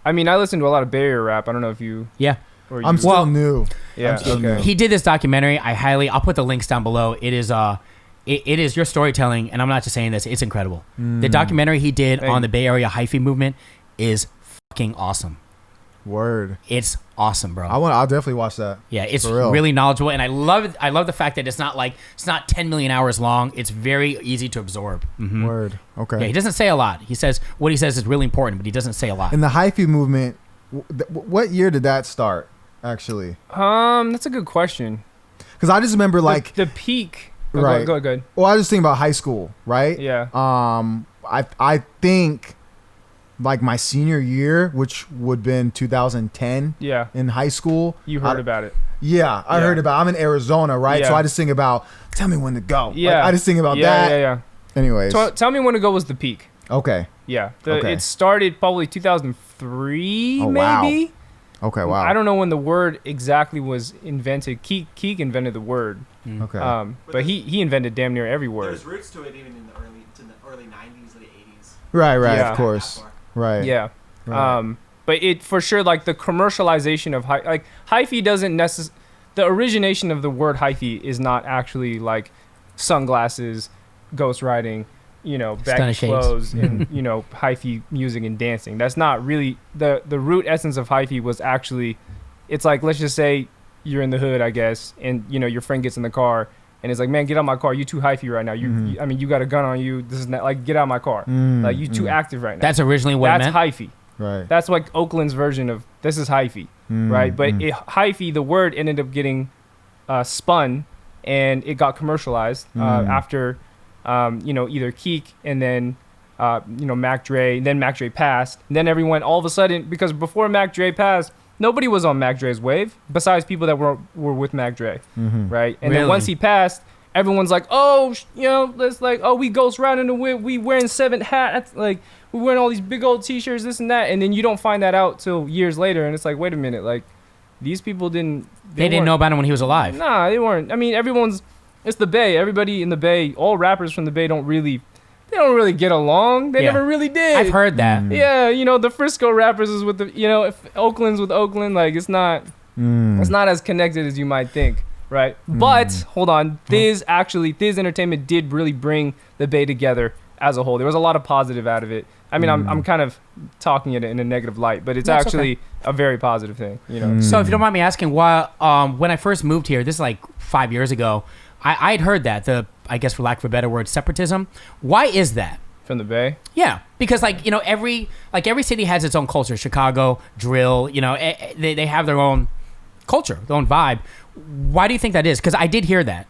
I mean, I listen to a lot of Bay Area rap. I don't know if you. Yeah. Or I'm you, still new. Yeah. I'm still Okay. new. He did this documentary. I'll put the links down below. It is it is your storytelling, and I'm not just saying this. It's incredible. The documentary he did on the Bay Area Hyphy movement is fucking awesome. Word. It's awesome, bro. I'll definitely watch that. Yeah, it's really knowledgeable, and I love it. I love the fact that it's not 10 million hours long. It's very easy to absorb. Mm-hmm. Word. Okay. Yeah, he doesn't say a lot. He says what he says is really important, but he doesn't say a lot. In the Hyphy movement, what year did that start? Actually, that's a good question. Because I just remember like the peak. Right. Go ahead. Well, I was just thinking about high school, right? Yeah. I think like my senior year, which would have been 2010. Yeah. In high school, You heard about it. Yeah, I heard about. I'm in Arizona, right? Yeah. So I just think about. Tell me when to go. Yeah. Like, I just think about that. Yeah. Anyways. Tell me when to go was the peak. Okay. Yeah. Okay. It started probably 2003, Oh, wow. maybe. Okay. Wow. I don't know when the word exactly was invented. Keek invented the word. Okay. But he invented damn near every word. There's roots to it even in the early 90s, late 80s. Right. Yeah. Of course. Right. Yeah. Right. But it for sure, like the commercialization of hyphy doesn't necessarily. The origination of the word hyphy is not actually like sunglasses, ghostwriting, baggy clothes, and hyphy music and dancing. That's not really the root essence of hyphy. Was actually, it's like, let's just say you're in the hood, I guess, and your friend gets in the car and it's like, man, get out of my car. You too hyphy right now. I mean, you got a gun on you. This is not like, get out of my car. Like you too active right now. That's originally what that's it meant? hyphy. Right. That's like Oakland's version of this is hyphy, right? But hyphy, the word ended up getting spun, and it got commercialized after, either Keek and then, Mac Dre. Then Mac Dre passed. And then everyone all of a sudden, because before Mac Dre passed, nobody was on Mac Dre's wave besides people that were with Mac Dre, right? And then once he passed, everyone's like, we ghost riding the whip, we wearing 7 hats, like we wearing all these big old t-shirts, this and that, and then you don't find that out till years later, and it's like, wait a minute, like these people didn't know about him when he was alive. Nah, they weren't. I mean, it's the Bay. Everybody in the Bay, all rappers from the Bay don't really get along. They never really did. I've heard that. Yeah, the Frisco rappers is with the, if Oakland's with Oakland, like it's not as connected as you might think. Right. But hold on. Thiz Entertainment did really bring the Bay together as a whole. There was a lot of positive out of it. I mean, I'm kind of talking it in a negative light, but it's actually a very positive thing. So if you don't mind me asking, why when I first moved here, this is like 5 years ago, I'd heard that I guess for lack of a better word, separatism. Why is that? From the Bay? Yeah, because every city has its own culture. Chicago, drill, they have their own culture, their own vibe. Why do you think that is? Because I did hear that.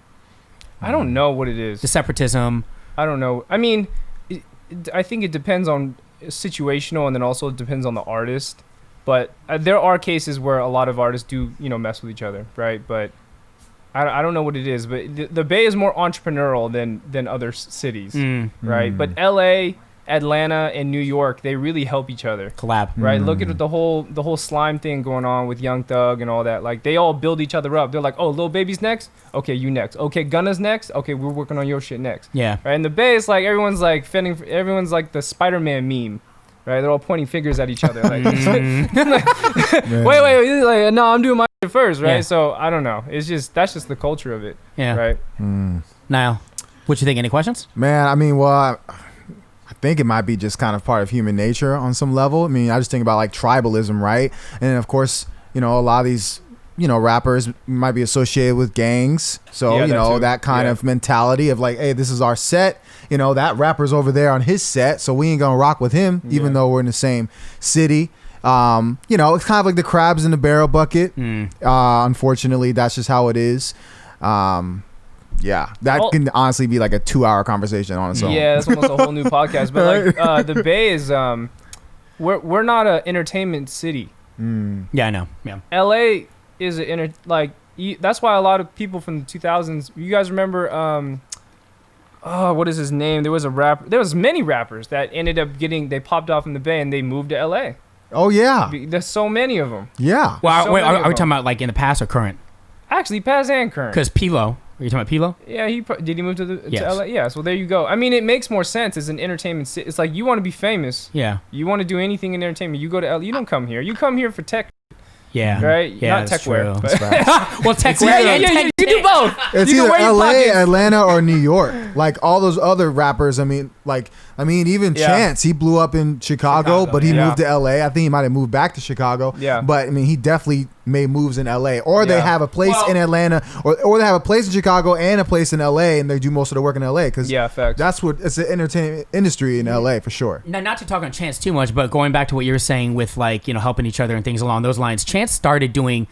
I don't know what it is. The separatism. I don't know. I mean, I think it depends on situational, and then also it depends on the artist. But there are cases where a lot of artists do, mess with each other, right? But I don't know what it is. But the Bay is more entrepreneurial than other cities, right? But LA, Atlanta, and New York, they really help each other. Collab. Right? Look at the whole slime thing going on with Young Thug and all that. Like, they all build each other up. They're like, oh, Lil Baby's next? Okay, you next. Okay, Gunna's next? Okay, we're working on your shit next. Yeah. Right? And the Bay, it's like everyone's like like the Spider-Man meme. Right? They're all pointing fingers at each other. Like, wait. Like, no, I'm doing my shit first, right? Yeah. So, I don't know. That's just the culture of it. Yeah. Right? Niall, what you think? Any questions? Man, I mean, well, I think it might be just kind of part of human nature on some level. I mean, I just think about like tribalism, right? And then of course, a lot of these, rappers might be associated with gangs. So, that kind of mentality of like, hey, this is our set. That rapper's over there on his set, so we ain't gonna rock with him, even though we're in the same city. It's kind of like the crabs in the barrel bucket. Unfortunately, that's just how it is. Yeah, that can honestly be like a 2-hour conversation on its own. Yeah, that's almost a whole new podcast. But like the Bay is, we're not an entertainment city. Yeah, I know. Yeah, LA is that's why a lot of people from the 2000s. You guys remember? What is his name? There was a rapper. There was many rappers that ended up they popped off in the Bay and they moved to LA. Oh yeah, there's so many of them. Yeah. Well, wait, are we talking about like in the past or current? Actually, past and current. Because Pilo, Are you talking about Pilo? Yeah, did he move to Yes. LA? Yeah, so there you go. I mean, it makes more sense as an entertainment. It's like you want to be famous. Yeah. You want to do anything in entertainment. You go to LA. You don't come here. You come here for tech. Yeah. Right? Yeah, Not that's techwear. true. But Well, tech. yeah, you can do both. It's You can either wear your LA, pockets. Atlanta, or New York. Like all those other rappers. I mean, even Yeah. Chance, he blew up in Chicago, but he yeah. moved to LA. I think he might have moved back to Chicago. Yeah. But I mean, he definitely made moves in LA, or they Yeah. have a place in Atlanta, or they have a place in Chicago and a place in LA, and they do most of the work in LA because Yeah, facts. that's what it's the entertainment industry in LA for sure. Now, not to talk on Chance too much, but going back to what you were saying with helping each other and things along those lines, Chance started doing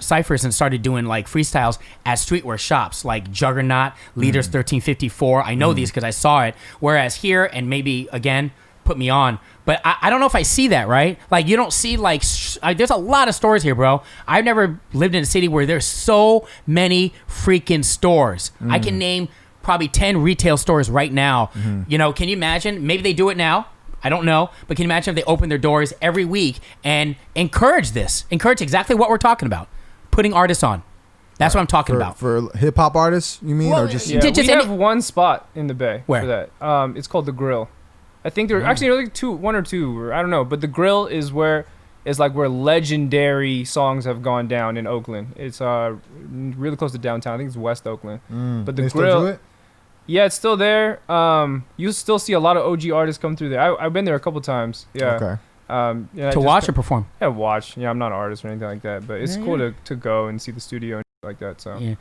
ciphers and started doing like freestyles at streetwear shops like Juggernaut, Leaders 1354. I know these because I saw it. Whereas here, and maybe again, put me on, but I don't know if I see that, right? Like you don't see like there's a lot of stores here, bro. I've never lived in a city where there's so many freaking stores. I can name probably 10 retail stores right now. Can you imagine? Maybe they do it now. I don't know, but can you imagine if they open their doors every week and encourage exactly what we're talking about, putting artists on. That's what I'm talking about. For hip hop artists, you mean, Well, or just Yeah, Just we any- have one spot in the Bay Where? for that. It's called the Grill. I think there actually like one or two, or I don't know. But the Grill is where legendary songs have gone down in Oakland. It's really close to downtown. I think it's West Oakland. But the they still Grill, do it? yeah, it's still there. You still see a lot of OG artists come through there. I've been there a couple times. Yeah. Okay. Yeah, To watch or perform? Yeah, watch. Yeah, I'm not an artist or anything like that, but it's Yeah, cool yeah. to go and see the studio and like that. So Yeah.